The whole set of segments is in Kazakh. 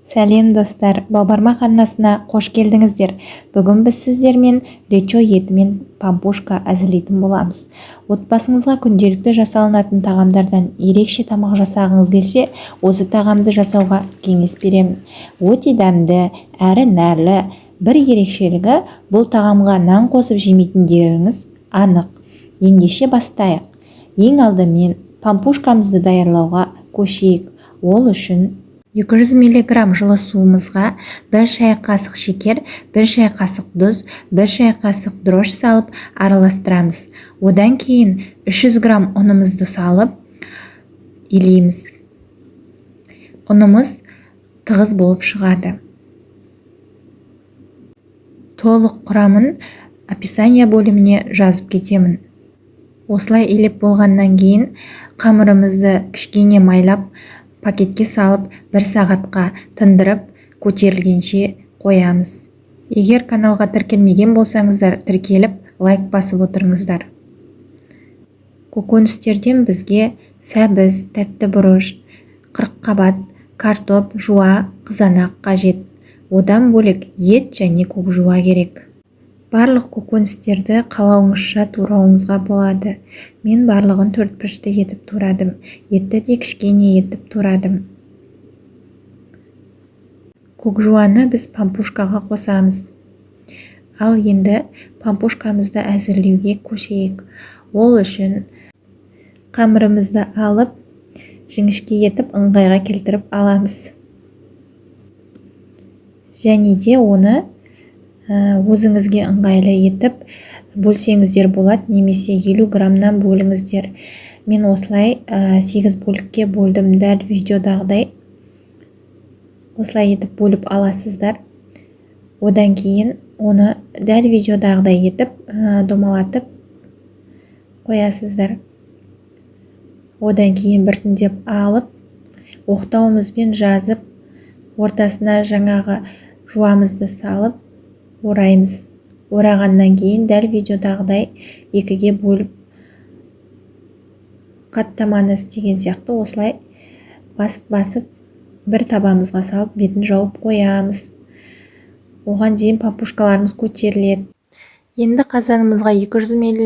Сәлем достар, Балбармақ арнасына қош келдіңіздер. Бүгін біз сіздермен лечо етімен пампушка әзірлейтін боламыз. Отбасыңызға күнделікті жасалынатын тағамдардан ерекше тамақ жасағыңыз келсе, осы тағамды жасауға кеңес беремін. Өте дәмді, әрі нәрлі. Бір ерекшелігі, бұл тағамға нан қосып жемейтіндеріңіз анық. Ендеше бастайық. Ең алдымен пампушкамызды даярлауға көшейік. Ол үшін 200 мг жылы суымызға 1 шай қасық шекер, 1 шай қасық тұз, 1 шай қасық дрожж салып араластырамыз. Одан кейін 300 грамм ұнымызды салып илейміз. Ұнымыз тығыз болып шығады. Толық құрамын описание бөліміне жазып кетемін. Осылай илеп болғаннан кейін қамырымызды кішкене майлап пакетке салып 1 сағатқа тындырып көтерілгенше қоямыз. Егер каналға тіркелмеген болсаңыздар, тіркеліп лайк басып отырыңыздар. Көкөністерден бізге сәбіз, тәтті бұрыш, қырыққабат, картоп, жуа, қызанақ қажет. Одан бөлек ет және көк жуа керек. Барлық көкөністерді қалауыңызша турауыңызға болады. Мен барлығын 4 пішті етіп турадым. Етті де кішкене етіп турадым. Көк жуаны біз пампушкаға қосамыз. Ал енді пампушкамызды әзірлеуге көшейік. Ол үшін қамырымызды алып, жіңішке етіп ыңғайға келтіріп аламыз. Және де оны өзіңізге ыңғайлы етіп бөлсеңіздер болады, немесе 50 граммнан бөліңіздер. Мен осылай 8 бөлікке бөлдім, дәл видеодағыдай. Осылай етіп бөліп аласыздар. Одан кейін оны дәл видеодағыдай етіп домалатып қоясыздар. Одан кейін біртіндеп алып, оқтауымызбен жазып, ортасына жаңағы жуамызды салып ораймыз. Орағаннан кейін дәл видеодағыдай 2-ге бөліп қаттаманы істеген сияқты осылай басып бір табамызға салып бетін жауып қоямыз. Оған дейін пампушкаларымыз көтеріледі. Енді қазанымызға 200 мл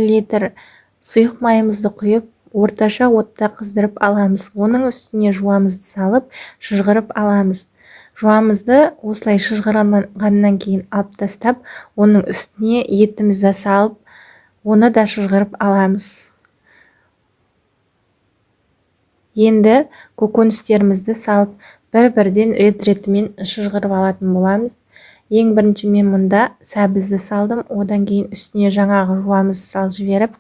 сұйық майымызды құйып, орташа отта қыздырып аламыз. Оның үстіне жуамызды салып, шыжғырып аламыз. Жуамызды осылай шыжғырғаннан кейін алып тастап, оның үстіне етімізді салып, оны да шыжғырып аламыз. Енді көкөністерімізді салып, бір-бірден рет-ретімен шыжғырып алатын боламыз. Ең бірінші мен мұнда сәбізді салдым, одан кейін үстіне жаңағы жуамызды салып жіберіп,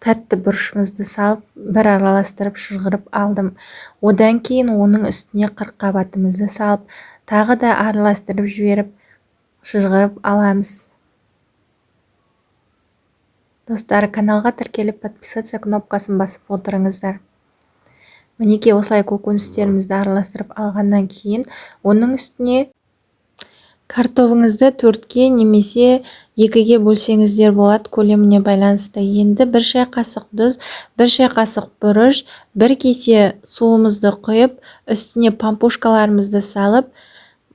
тәтті бұрышымызды салып, бір араластырып шыжғырып алдым. Одан кейін оның үстіне қырыққабатымызды салып, тағы да араластырып жіберіп, шыжғырып аламыз. Достар, каналға тіркеліп подписаться кнопкасын басып отырыңыздар. Мінеке осылай көкөністерімізді араластырып алғаннан кейін, оның үстіне картофыңызды 4-ге немесе 2-ге бөлсеңіздер болады, көлеміне байланысты. Енді 1 шай қасық тұз, 1 шай қасық бұрыш, 1 кесе суымызды құйып, үстіне пампушкаларымызды салып,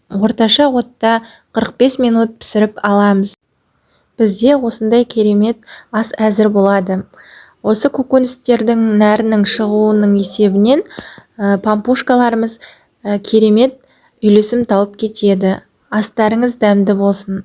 орташа отта 45 минут пісіріп аламыз. Бізде осындай керемет ас әзір болады. Осы көкөністердің нәрінің шығуының есебінен пампушкаларымыз керемет үйлесім тауып кетеді. Астарыңыз дәмді болсын.